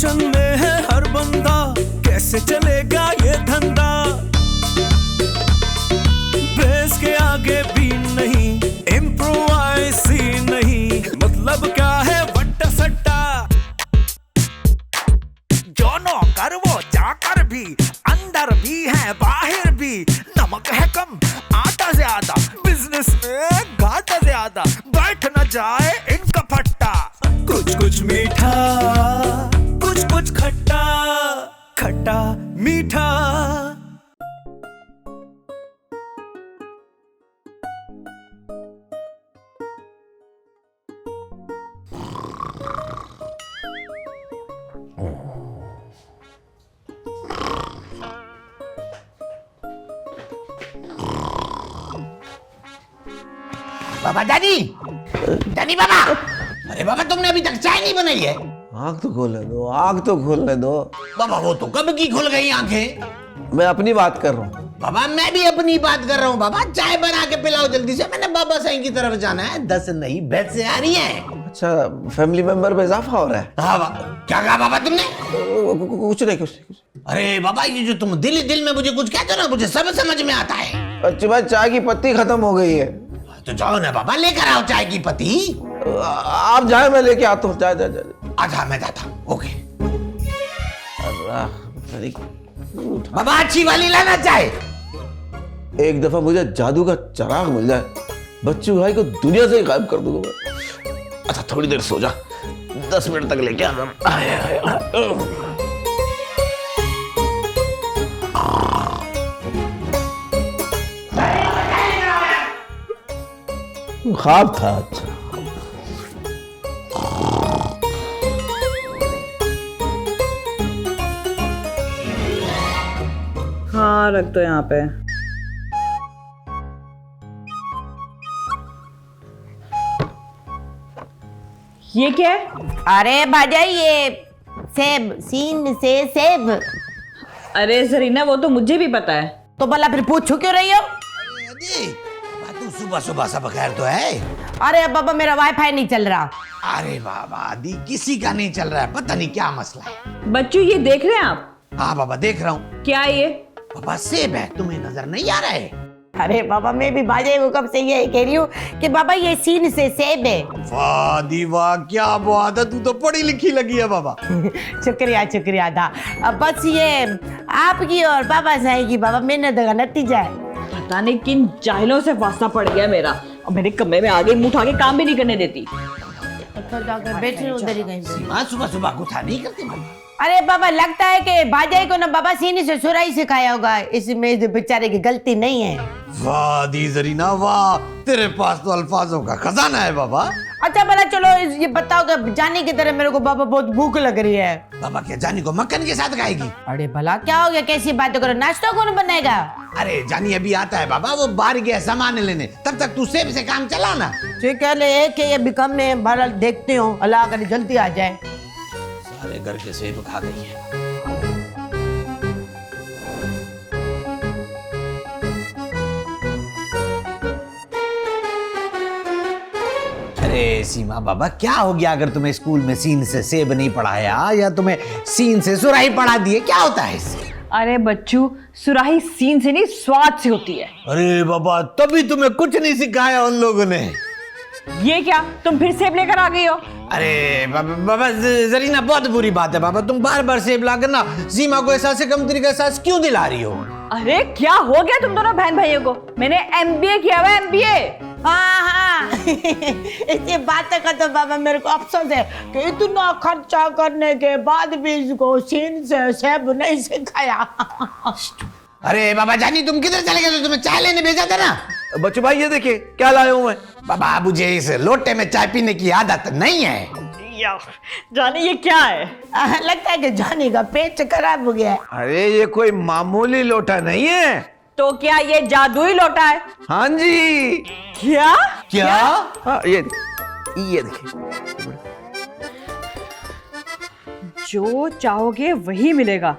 Tension में है हर बंदा, कैसे चलेगा ये धंधा। बेस के आगे भी नहीं, इम्प्रोवाइज ही नहीं, मतलब क्या है वट्टा सट्टा। जो नौकर वो चाकर भी, अंदर भी है बाहर भी, नमक है कम आटा ज्यादा, बिजनेस में घाटा ज्यादा, बैठ न जाए इनका फट्टा। कुछ कुछ मीठा, कुछ कुछ खट्टा, खट्टा मीठा। बाबा दादी, दादी बाबा, अरे बाबा तुमने अभी तक चाय नहीं बनाई है। आँख तो खोलने दो, आँख तो खोलने दो। बाबा वो तो कब की खुल गई आंखें। मैं अपनी बात कर रहा हूँ। बाबा मैं भी अपनी बात कर रहा हूँ। बाबा चाय बना के पिलाओ जल्दी से, मैंने बाबा साईं की तरफ जाना है। 10 नहीं भैंसे आ रही हैं। अच्छा, फैमिली मेंबर में इजाफा हो रहा है। हाँ क्या कहा बाबा तुमने? कुछ नहीं, कुछ नहीं। अरे बाबा ये जो तुम दिल में मुझे कुछ कहते हो ना, मुझे सब समझ में आता है। अच्छा भाई, चाय की पत्ती खत्म हो गई है। तो जाओ ना बाबा, लेकर आओ चाय की पत्ती। आप जाए, मैं लेके आता हूँ। जा। अच्छा मैं जाता हूँ। ओके अरे बाबा, अच्छी वाली लाना चाय। एक दफा मुझे जादू का चिराग मिल जाए, बच्चू भाई को दुनिया से ही गायब कर दूंगा। अच्छा थोड़ी देर सो जा, 10 मिनट तक लेके आना। ख्वाब था। अच्छा हाँ रख दो यहाँ पे। ये क्या है? अरे भाजा ये सेब, सीन से सेब। अरे जरीना वो तो मुझे भी पता है। तो भला फिर पूछो क्यों रही हो? तू सुबह सुबह सब खैर तो है? अरे बाबा मेरा वाईफाई नहीं चल रहा। अरे बाबा दी, किसी का नहीं चल रहा है, पता नहीं क्या मसला है। बच्चू ये देख रहे हैं आप? हाँ बाबा देख रहा हूँ। क्या ये? बाबा सेब है, तुम्हें नजर नहीं आ रहा है? अरे बाबा मैं भी भाजे को कब से यही कह रही हूँ कि बाबा ये सीन से सेब है। वाह दी वाह, क्या बात है, तू तो पढ़ी लिखी लगी है बाबा। शुक्रिया था। अब बस ये आपकी और बाबा साहब की बाबा मेहनत का नतीजा है। पता नहीं किन जाहिलों से वास्ता पड़ गया मेरा, और मेरे कमरे में आगे मुंह उठा के काम भी नहीं करने देती। बैठे उधर ही कहीं। हाँ सुबह सुबह गुस्सा नहीं करते बाबा। अरे बाबा लगता है कि भाजाई को ना बाबा सीने से सुराई सिखाया होगा, इसमें बेचारे की गलती नहीं है। वाह दी जरीना वाह, तेरे पास तो अल्फाजों का खजाना है बाबा। अच्छा भला चलो ये बताओ कि जानी की तरह मेरे को बाबा बहुत भूख लग रही है। बाबा क्या जानी को मक्खन के साथ खाएगी? अरे भला क्या हो गया, कैसी बातें करो, नाश्ता कौन बनाएगा? अरे जानी अभी आता है बाबा, वो बाहर गया सामान लेने, तब तक तू सेब से काम चला ना। ठीक है, ले एक ये भी कम में भला देखती हूँ, अल्लाह करे जल्दी आ जाए। सारे घर के सेब खा गई है। अरे सीमा बाबा क्या हो गया अगर तुम्हें स्कूल में सीन से सेब नहीं पढ़ाया या तुम्हें सीन से सुराही पढ़ा दिए, क्या होता है इससे? अरे बच्चू सुराही सीन से नहीं स्वाद से होती है। अरे बाबा तभी तुम्हें कुछ नहीं सिखाया उन लोगों ने। ये क्या तुम फिर सेब लेकर आ गई हो? अरे बाबा जरीना बहुत बुरी बात है बाबा, तुम बार बार सेब लाकर ना सीमा को एहसास कमतरी का एहसास क्यों दिला रही हो? अरे क्या हो गया तुम दोनों बहन भाइयों को? मैंने MBA किया हुआ, MBA। हाँ इसी बात का तो बाबा मेरे को अफसोस है कि इतना खर्चा करने के बाद भी इसको सीन से सेब नहीं सिखाया। अरे बाबा जानी तुम किधर चले गए? तो तुम्हें चाय लेने भेजा था ना। बच्चू भाई ये देखिए क्या लाया हूं मैं। बाबा मुझे इस लोटे में चाय पीने की आदत नहीं है। जानी ये क्या है? लगता है कि जानी का पेट खराब हो गया है। अरे ये कोई मामूली लोटा नहीं है। तो क्या ये जादुई लोटा है? हाँ जी। क्या क्या? हाँ ये देखिए। जो चाहोगे वही मिलेगा।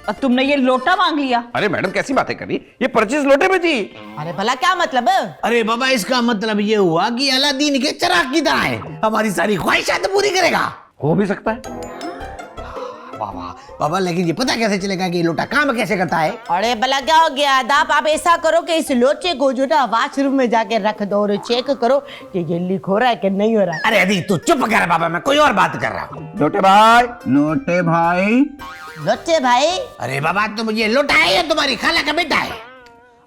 और तुमने ये लोटा मांग लिया? अरे मैडम कैसी बातें कर रही, ये 25 लोटे में थी। अरे भला क्या मतलब है? अरे बाबा इसका मतलब ये हुआ कि अलादीन के चिराग की तरह है, हमारी सारी ख्वाहिशात पूरी करेगा। हो भी सकता है। वाह वाह बाबा, लेकिन ये पता कैसे चलेगा कि ये लोटा काम कैसे करता है? अरे भला क्या हो गया आदाब, आप ऐसा करो कि इस लोटे को जो ना वॉशरूम में जाके रख दो और चेक करो कि ये लीक हो रहा है कि नहीं हो रहा है। अरे अभी तू चुप कर बाबा, मैं कोई और बात कर रहा हूँ। लोटे भाई, लोटे भाई। लोटे भाई, अरे बाबा तो मुझे लोटा है या तुम्हारी खाला का बेटा है?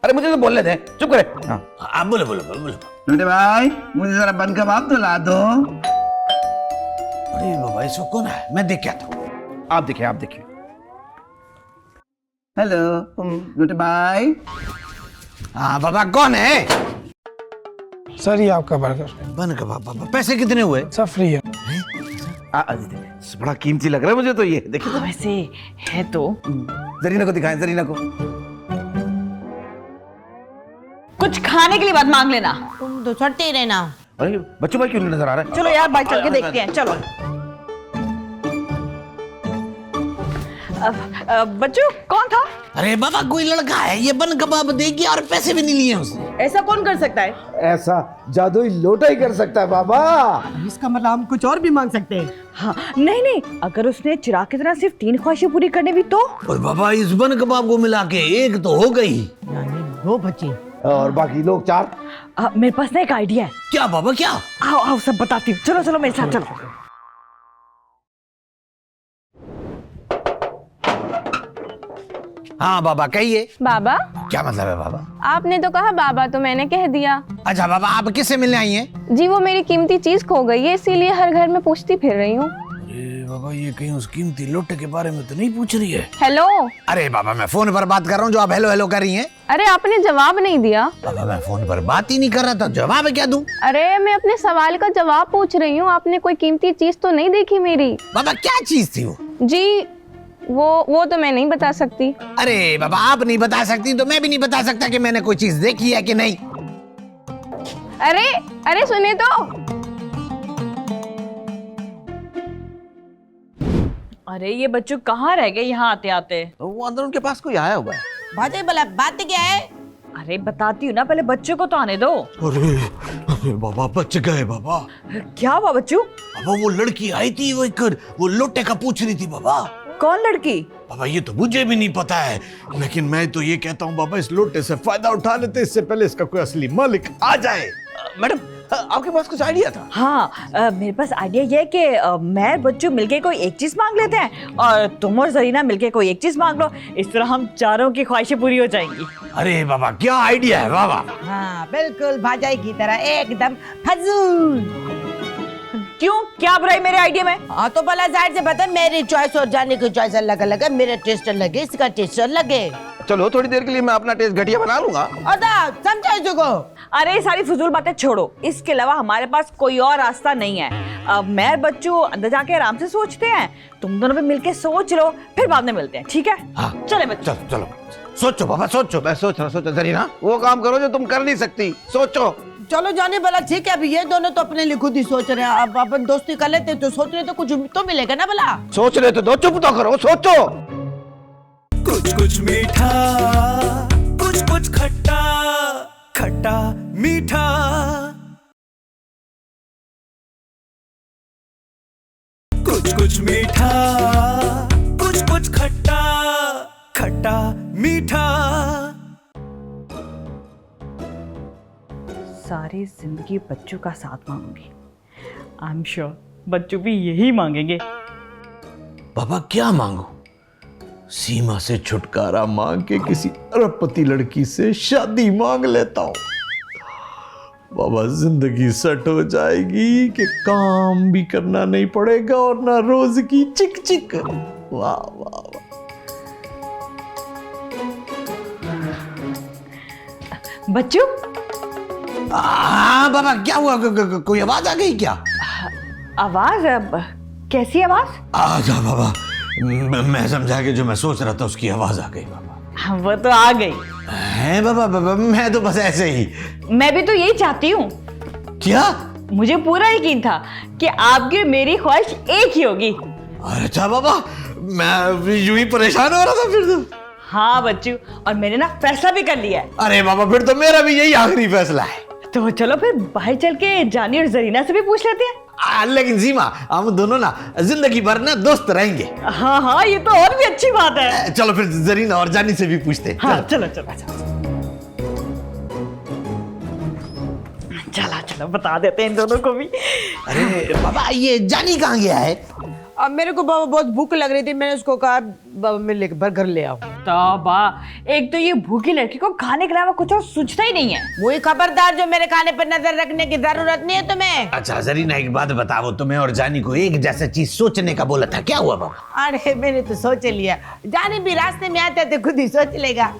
अरे मुझे तो बोलने दे, चुप करे। हाँ। आप बोलो बोलो बोलो बोलो। लोटे भाई, मुझे जरा बन कबाब दिला दो। अरे बाबा इसको कौन है, मैं देख के आता हूँ। आप देखिए, आप देखिए। हेलो लोटे भाई। हाँ बाबा कौन है? सर ये आपका बर्गर बन कबाब बाबा, पैसे कितने हुए? सब फ्री है। बड़ा कीमती लग रहा है मुझे तो ये, देखिए। वैसे है तो। जरीना को दिखाएं, जरीना को। कुछ खाने के लिए बात मांग लेना। तुम तो छुट्टी रहना। अरे बच्चों भाई क्यों नहीं नजर आ रहा है? चलो यार बाइक चल के देखते हैं, चलो। बच्चों कौन था? अरे बाबा कोई लड़का है, ये बन कबाब देगी और पैसे भी नहीं लिए उसने। ऐसा कौन कर सकता है? ऐसा जादुई लोटा ही कर सकता है बाबा। इसका मतलब हम कुछ और भी मांग सकते हैं। हाँ नहीं नहीं, अगर उसने चिराग की तरह सिर्फ 3 ख्वाहिशें पूरी करने भी तो। और बाबा इस बन कबाब को मिला के एक तो हो गई। यानी 2 बचे। और बाकी लोग 4। मेरे पास ना एक आइडिया है। क्या बाबा क्या? आओ आओ सब बताती हूँ, चलो चलो मेरे साथ चलो। हाँ बाबा कहिए। बाबा, क्या मतलब है बाबा? आपने तो कहा बाबा तो मैंने कह दिया। अच्छा बाबा आप किससे मिलने आई हैं? जी वो मेरी कीमती चीज खो गई है, इसीलिए हर घर में पूछती फिर रही हूँ। अरे बाबा ये कहीं उस कीमती लोटे के बारे में तो नहीं पूछ रही है? हेलो। अरे बाबा मैं फोन पर बात कर रहा हूँ, जो आप हेलो हेलो कर रही हैं। अरे आपने जवाब नहीं दिया। बाबा मैं फोन पर बात ही नहीं कर रहा था, जवाब क्या दूं? अरे मैं अपने सवाल का जवाब पूछ रही हूँ, आपने कोई कीमती चीज तो नहीं देखी मेरी? बाबा क्या चीज थी वो? जी वो तो मैं नहीं बता सकती। अरे बाबा आप नहीं बता सकती तो मैं भी नहीं बता सकता कि मैंने कोई चीज देखी है कि नहीं। अरे अरे सुने तो। अरे ये बच्चों कहाँ रह गए यहाँ आते आते? वो अंदर उनके पास कोई आया हुआ है। बातें भला बात क्या है? अरे बताती हूँ ना, पहले बच्चों को तो आने दो। अरे बाबा बच गए बाबा। क्या हुआ बच्चों? बाबा वो लड़की आई थी वो लोटे का पूछ रही थी बाबा। कौन लड़की? बाबा ये तो मुझे भी नहीं पता है, लेकिन मैं तो ये कहता हूँ बाबा इस लोटे से फायदा उठा लेते, इससे पहले इसका कोई असली मालिक आ जाए। मैडम आपके पास कुछ आइडिया था? हाँ मेरे पास आइडिया ये है कि मैं बच्चों मिलके कोई एक चीज मांग लेते हैं और तुम और जरीना मिलके कोई एक चीज मांग लो, इस तरह हम चारों की ख्वाहिशें पूरी हो जाएंगी। अरे बाबा क्या आइडिया है बाबा। हाँ बिल्कुल भाजाई की तरह एकदम फजूल। क्यों, क्या बुराई मेरे आइडिया में? हाँ तो भला जाहिर से बता, मेरी चॉइस और जाने की चॉइस अलग अलग है, मेरा टेस्ट अलग है, इसका टेस्ट अलग है। चलो थोड़ी देर के लिए मैं अपना टेस्ट घटिया बना लूंगा। समझा इसको? अरे सारी फजूल बातें छोड़ो, इसके अलावा हमारे पास कोई और रास्ता नहीं है। अब मैं बच्चों अंदर जाके आराम से सोचते हैं, तुम दोनों भी मिलके सोच लो, फिर बाद में मिलते हैं, ठीक है? हाँ चले बच्चों। चलो चलो सोचो बाबा सोचो। मैं सोच रहा जरीना, वो काम करो जो तुम कर नहीं सकती, सोचो। चलो जाने भला ठीक है, अभी ये दोनों तो अपने लिए खुद ही सोच रहे हैं, अब अपन दोस्ती कर लेते तो सोच रहे तो कुछ तो मिलेगा ना भला। सोच रहे तो दो, चुप तो करो, सोचो। कुछ कुछ मीठा कुछ कुछ खट्टा खट्टा मीठा। कुछ कुछ मीठा कुछ कुछ खट्टा खट्टा मीठा। सारी जिंदगी बच्चों का साथ मांगूंगी, आई एम श्योर बच्चों भी यही मांगेंगे। बाबा क्या मांगू? सीमा से छुटकारा मांग के किसी अरबपति लड़की से शादी मांग लेता हूं। बाबा जिंदगी सेट हो जाएगी कि काम भी करना नहीं पड़ेगा और ना रोज की चिक चिक। वाह वाह वाह। बच्चों हाँ बाबा क्या हुआ, कोई आवाज आ गई क्या? आवाज? कैसी आवाज? आजा बाबा, मैं समझा कि जो मैं सोच रहा था उसकी आवाज आ गई बाबा। वो तो आ गई है बाबा, मैं तो बस ऐसे ही। मैं भी तो यही चाहती हूँ। क्या? मुझे पूरा यकीन था कि आपकी और मेरी ख्वाहिश एक ही होगी। अच्छा बाबा, मैं यूं ही परेशान हो रहा था फिर तो। हाँ बच्चों, और मैंने ना फैसला भी कर लिया है। अरे बाबा फिर तो मेरा भी यही आखिरी फैसला है। तो चलो फिर बाहर चल के जानी और जरीना से भी पूछ लेते हैं। लेकिन सीमा हम दोनों ना जिंदगी भर ना दोस्त रहेंगे। हाँ हाँ, ये तो और भी अच्छी बात है। चलो फिर जरीना और जानी से भी पूछते हैं। हाँ चलो चलो चला चलो बता देते हैं इन दोनों को भी। अरे बाबा ये जानी कहाँ गया है? अब मेरे को बाबा बहुत भूख लग रही थी, मैंने उसको कहा बाबा मैं लेकर बर्गर ले आओ। तौबा, एक तो ये भूखी लड़की को खाने के अलावा कुछ और सूझता ही नहीं है। वही खबरदार, जो मेरे खाने पर नजर रखने की जरूरत नहीं है तुम्हें। अच्छा जरीना एक बात बताओ, तुम्हें और जानी को एक जैसा चीज सोचने का बोला था, क्या हुआ बाबा? अरे मैंने तो सोच लिया, जाने भी रास्ते में आते थे खुद ही सोच लेगा।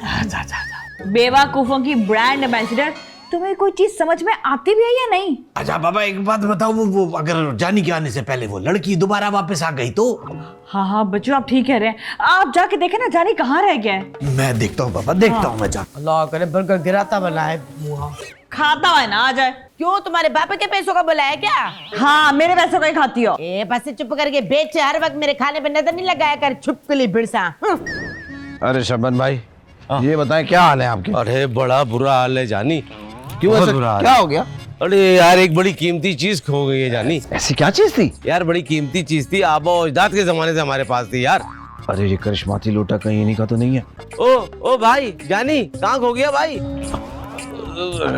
बेवकूफों की ब्रांड एम्बेसडर, तुम्हें कोई चीज समझ में आती भी है या नहीं? अच्छा बाबा एक बात बताओ, वो अगर जानी के आने से पहले वो लड़की दोबारा वापस आ गई तो? हाँ हाँ बच्चों आप ठीक कह रहे हैं, आप जाके देखे ना जानी कहाँ रह गया है। मैं देखता हूँ बाबा, देखता हूँ मैं जाकर। अल्लाह करे बर्गर गिराता बना है। खाता है ना आ जाए। क्यों, तुम्हारे पापा के पैसों का बोला है क्या? हाँ मेरे पैसों का ही खाती हो। ए बस चुप करके बेच, हर वक्त मेरे खाने पे नजर नहीं लगाया कर, छुपकली बिरसा। अरे शबन भाई ये बताएं क्या हाल है आपके? अरे बड़ा बुरा हाल है जानी। क्यों ऐसा क्या हो गया? अरे यार एक बड़ी कीमती चीज खो गई है जानी। ऐसी क्या चीज थी? यार बड़ी कीमती चीज थी, आबा अजदाद के जमाने से हमारे पास थी यार। अरे ये करिश्माती लोटा कहीं इन्हीं का तो नहीं है? ओ भाई जानी कहाँ खो गया भाई?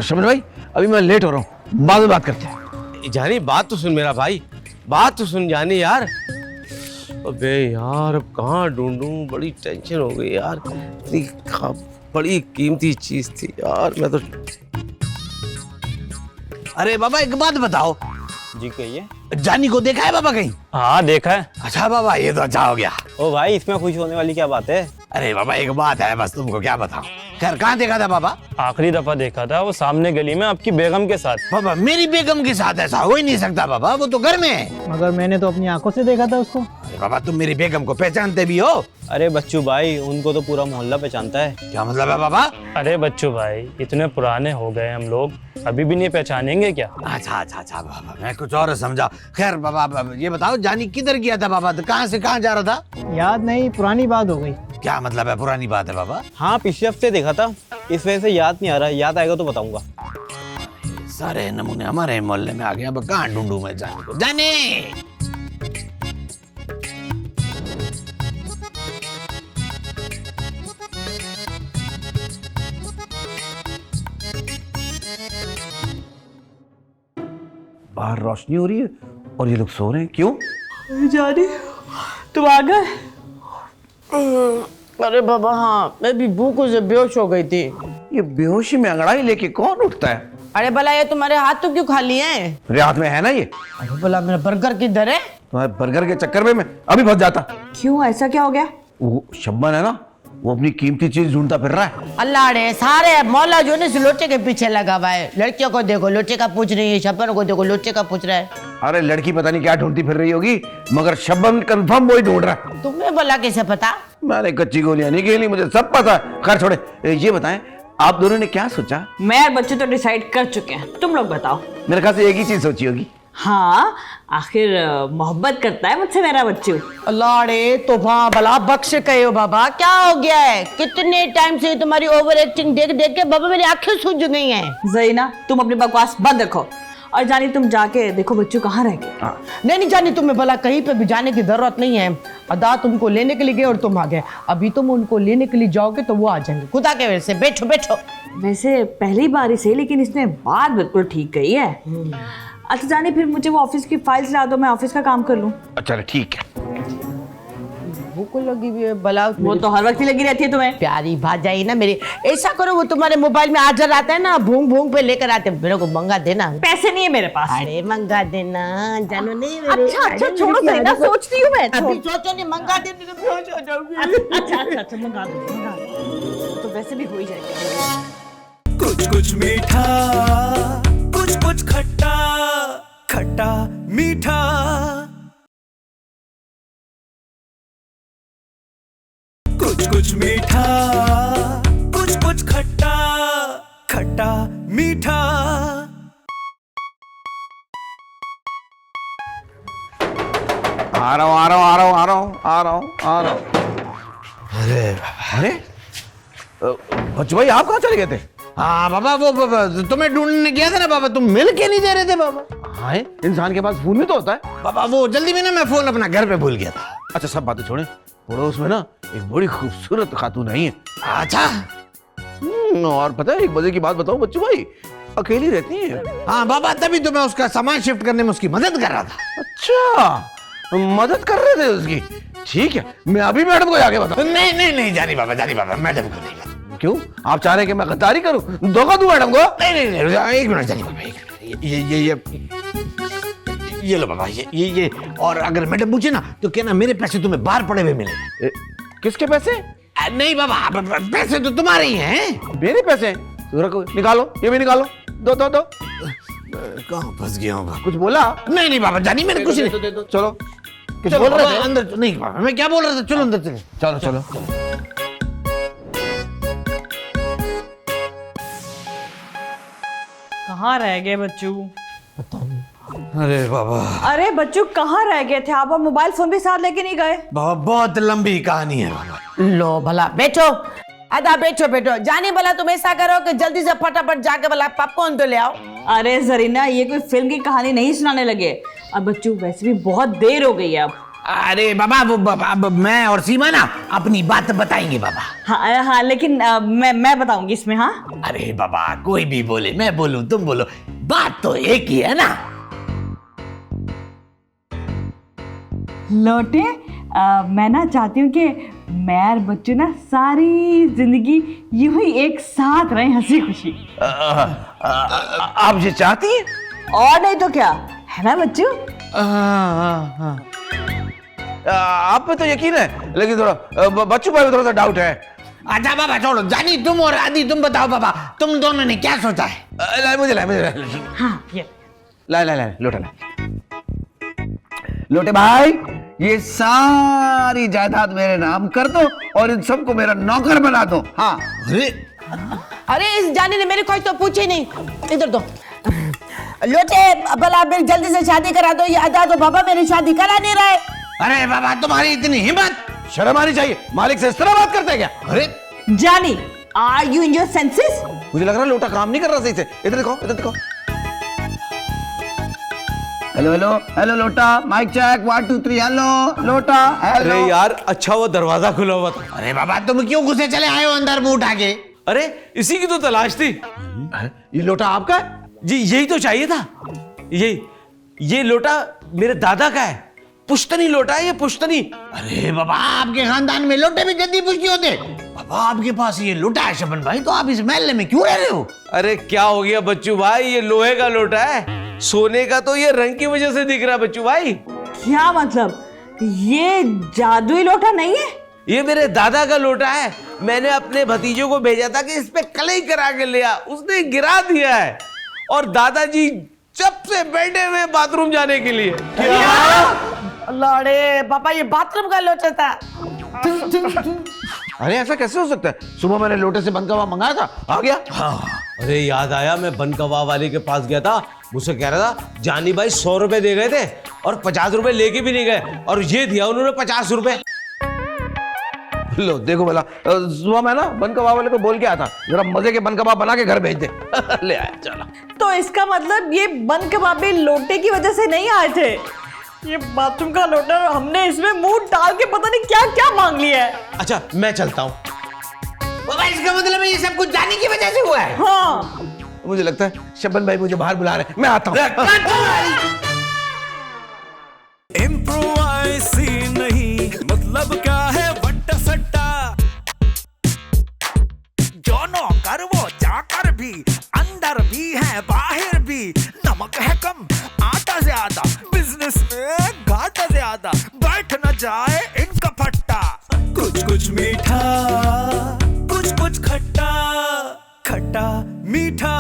शबन भाई अभी मैं लेट हो रहा हूँ, बाद में बात करते हैं। जानी बात तो सुन मेरा भाई, बात तो सुन जानी यार। अबे यार अब कहाँ ढूंढूं, बड़ी टेंशन हो गई यार। इतनी बड़ी कीमती चीज थी यार, मैं तो। अरे बाबा एक बात बताओ, जी कहिए। जानी को देखा है बाबा कहीं? हाँ देखा है। अच्छा बाबा ये तो अच्छा हो गया। ओ भाई इसमें खुश होने वाली क्या बात है? अरे बाबा एक बात है, बस तुमको क्या बताऊं। खैर कहाँ देखा था बाबा? आखिरी दफा देखा था वो सामने गली में आपकी बेगम के साथ। बाबा मेरी बेगम के साथ ऐसा हो ही नहीं सकता बाबा, वो तो घर में है। मगर मैंने तो अपनी आंखों से देखा था उसको। अरे बाबा तुम मेरी बेगम को पहचानते भी हो? अरे बच्चू भाई उनको तो पूरा मोहल्ला पहचानता है। क्या मतलब है बाबा? अरे बच्चू भाई इतने पुराने हो गए हम लोग, अभी भी नहीं पहचानेंगे क्या? अच्छा बाबा मैं कुछ और समझा। खैर बाबा ये बताओ जानी किधर गया था बाबा, तो कहाँ से कहाँ जा रहा था? याद नहीं, पुरानी बात हो गई। क्या मतलब है पुरानी बात है बाबा? हाँ पिछले हफ्ते देखा था, इस वजह से याद नहीं आ रहा, याद आएगा तो बताऊंगा। सारे नमूने हमारे मोहल्ले में आ गए, अब कहाँ ढूंढूं मैं जानी को? जानी बाहर रोशनी हो रही है और ये लोग सो रहे हैं, क्यों? जानी तुम आ गए? अरे बाबा हाँ, मैं भी भूख से बेहोश हो गई थी। ये बेहोशी में अंगड़ाई लेके कौन उठता है? अरे भला ये तुम्हारे हाथ तो क्यों खाली हैं? मेरे हाथ में है ना ये। अरे भला मेरा बर्गर किधर है? तुम्हारे बर्गर के चक्कर में मैं अभी फंस जाता। क्यों ऐसा क्या हो गया? वो शब्बन है ना, वो अपनी कीमती चीज ढूंढता फिर रहा है। अल्लाह रे, सारे मौला जो ने लोटे के पीछे लगा हुआ है। लड़कियों को देखो लोटे का पूछ रही है, शब्बन को देखो लोटे का पूछ रहा है। अरे लड़की पता नहीं क्या ढूंढती फिर रही होगी, मगर शब्बन कंफर्म वही ढूंढ रहा है। तुम्हें भला कैसे पता? मैंने कच्ची गोलियां नहीं खेली, मुझे सब पता है। खैर छोड़े, ये बताएं आप दोनों ने क्या सोचा? मैं और बच्चे तो डिसाइड कर चुके हैं, तुम लोग बताओ। मेरे ख्याल से एक ही चीज सोची होगी। हाँ आखिर मोहब्बत करता है मुझसे मेरा बच्चू। अल्लाह रे, तो वहाँ भला बख्श गए हो बाबा, क्या हो गया है? कितने टाइम से तुम्हारी ओवर एक्टिंग देख देख के बाबा मेरी आंखें सूज गई हैं। ज़रीना तुम अपनी बकवास बंद रखो, और जानी तुम जाके देखो बच्चू कहाँ रह गए। नहीं जानी, तुम्हें भला कहीं पे भी जाने की जरूरत नहीं है। अदा तुमको लेने के लिए गए और तुम आ गए, अभी तुम उनको लेने के लिए जाओगे तो वो आ जाएंगे। खुदा के वजह से बैठो बैठो। वैसे पहली बार ही सही, लेकिन इसने बात बिल्कुल ठीक कही है। अच्छा जानी फिर मुझे वो ऑफिस की फाइल्स ला दो, मैं ऑफिस का काम कर लूँ। अच्छा ठीक है। भूख लगी हुई है भला, वो तो हर वक्त ही लगी रहती है तुम्हें। प्यारी भाजाई ना मेरी। ऐसा करो, वो तुम्हारे मोबाइल में आजर आता है ना, भूंग भूंग पे लेकर आते हैं, मेरे को मंगा देना। पैसे नहीं है मेरे पास। अरे मंगा देना, जानो नहीं मेरे। अच्छा छोड़ो ज़रीना, सोचती हूँ मैं। अभी सोचो नहीं, मंगा देने तो बेहोश हो जाओगी। अच्छा मंगा दो, तो वैसे भी हो ही जाएगा। कुछ कुछ मीठा, कुछ कुछ खट्टा, खट्टा मीठा। कुछ कुछ मीठा, कुछ कुछ खट्टा, खट्टा मीठा। आ रहा हूँ। अरे बच्चू भाई आप कहाँ चले गए थे? हाँ बाबा वो तुम्हें ढूंढने गया था ना बाबा, तुम मिल के नहीं दे रहे थे बाबा। कहाँ है? इंसान के पास फोन भी तो होता है। बाबा वो जल्दी में ना मैं फोन अपना घर पे भूल गया था। अच्छा सब बातें छोड़े, पड़ोस में ना एक बड़ी खूबसूरत खातून आई है। अच्छा और पता है, एक मजे की बात बताऊं बच्चू भाई, अकेली रहती है। हाँ बाबा, तभी तो मैं उसका सामान शिफ्ट करने में उसकी मदद कर रहा था। अच्छा मदद कर रहे थे उसकी, ठीक है, मैं अभी मैडम को जाके बताऊं। नहीं नहीं नहीं, जानी बाबा मैडम को नहीं बता। क्यों, आप चाह रहे हैं कि मैं गद्दारी करूं, धोखा दूं मैडम को? नहीं नहीं नहीं, एक मिनट जानी बाबा, एक मिनट, ये लो बाबा, ये और अगर मैडम पूछे ना तो कहना मेरे पैसे तुम्हें बाहर पड़े हुए मिले। किसके पैसे? नहीं बाबा, पैसे तो तुम्हारे ही हैं। मेरे पैसे? रखो, निकालो, ये भी निकालो, दो। कहाँ फंस गया हूँ? कुछ बोला? नहीं बाबा जानी, मैंने कुछ नहीं। चलो, कुछ चलो बोल रहे थे? अंदर नहीं बाबा, मैं क्या बोल रहा था, चलो अंदर चलो। चलो। कहाँ रह गए बच्चू? अरे बाबा, अरे बच्चू कहाँ रह गए थे आप? और मोबाइल फोन भी साथ लेके नहीं गए? बाबा बहुत लंबी कहानी है बाबा। लो भला बैठो, आधा बैठो। जानी भला तुम ऐसा करो कि जल्दी से फटाफट जाके भला पॉपकॉर्न तो ले आओ। अरे जरीना, ये कोई फिल्म की कहानी नहीं सुनाने लगे। अब बच्चू वैसे भी बहुत देर हो गई है अब। अरे बाबा अब मैं और सीमा ना अपनी बात बताएंगे बाबा। हाँ लेकिन मैं बताऊंगी इसमें। हाँ अरे बाबा कोई भी बोले, मैं बोलूं तुम बोलो, बात तो एक ही है ना। लोटे, मैं ना चाहती हूँ कि मैं और बच्चू ना सारी जिंदगी यूं ही एक साथ रहे, हंसी खुशी। आप ये चाहती हैं? और नहीं तो क्या, है ना बच्चू? आप पे तो यकीन है, लेकिन थोड़ा बच्चू भाई में थोड़ा सा डाउट है। अच्छा बाबा छोड़ो, जानी तुम और आदि तुम बताओ बाबा, तुम दोनों ने क्या सोचा है? मुझे हाँ ये ला लोटा ला। लोटे भाई, ये सारी जायदाद मेरे नाम कर दो और इन सबको मेरा नौकर बना दो। हाँ। अरे इस जानी ने मेरी कोई तो पूछी नहीं, इधर दो। लोटे भला मेरी जल्दी से शादी करा दो, ये अदा तो बाबा मेरी शादी करा नहीं रहे। अरे बाबा तुम्हारी इतनी हिम्मत, शर्म आनी चाहिए, मालिक से इस तरह बात करते हैं क्या? अरे जानी, are you in your senses? मुझे लग रहा है लोटा काम नहीं कर रहा सही से। इधर देखो। हेलो लोटा, माइक चेक 1 2 3। हेलो लोटा, हेलो। अरे यार, अच्छा वो दरवाजा खुला हुआ था। अरे बाबा तुम क्यों घुसे चले आए हो अंदर मुंह उठा के? अरे इसी की तो तलाश थी। ये लोटा आपका है? जी यही तो चाहिए था। ये लोटा मेरे दादा का है, पुश्तनी लोटा है ये, पुश्तनी। अरे बाबा आपके खानदान में लोटे भी जल्दी पुश्ती होते। बाबा आपके पास ये लोटा है शबन भाई, तो आप इस महल में क्यों रह रहे हो? अरे क्या हो गया बच्चू भाई, ये लोहे का लोटा है, सोने का तो ये रंग की वजह से दिख रहा है बच्चू भाई। क्या मतलब, ये जादुई लोटा नहीं है? ये मेरे दादा का लोटा है, मैंने अपने भतीजों को भेजा था कि इस पे कलई करा के लिया, उसने गिरा दिया है। और दादाजी जब से बैठे हुए बाथरूम जाने के लिए। लड़े पापा, ये बाथरूम का लोटा था। अरे ऐसा कैसे हो सकता है? सुबह मैंने लोटे से बन कबाब मंगाया था, आ गया। अरे याद आया, मैं बन कबाब वाले के पास गया था, मुझसे कह रहा था जानी भाई 100 रुपए दे गए थे और 50 रुपए लेके भी नहीं गए, और ये दिया उन्होंने 50 रुपए। लो देखो भला, सुबह मैं ना बन कबाब वाले को बोल के आया था जरा मजे के बन कबाब बना के घर भेज दे। ले आया, चलो। तो इसका मतलब ये बन कबाबी लोटे की वजह से नहीं आए थे, ये बाथरूम का लोटा, हमने इसमें मुंह डाल के पता नहीं क्या क्या मांग लिया है। अच्छा मैं चलता हूँ। बाबा इसका मतलब ये सब कुछ जाने की वजह से हुआ है? हाँ मुझे लगता है शबन भाई मुझे बाहर बुला रहे हैं, मैं आता हूँ। इम्प्रोवाइज नहीं, मतलब क्या है वट्टा सट्टा, जो नौकर वो चाकर भी, अंदर भी है बाहर भी, नमक है कम आटा ज्यादा, बिजनेस में घाटा ज्यादा, बैठ न जाए इनका फट्टा। कुछ मीठा, कुछ खट्टा, खट्टा मीठा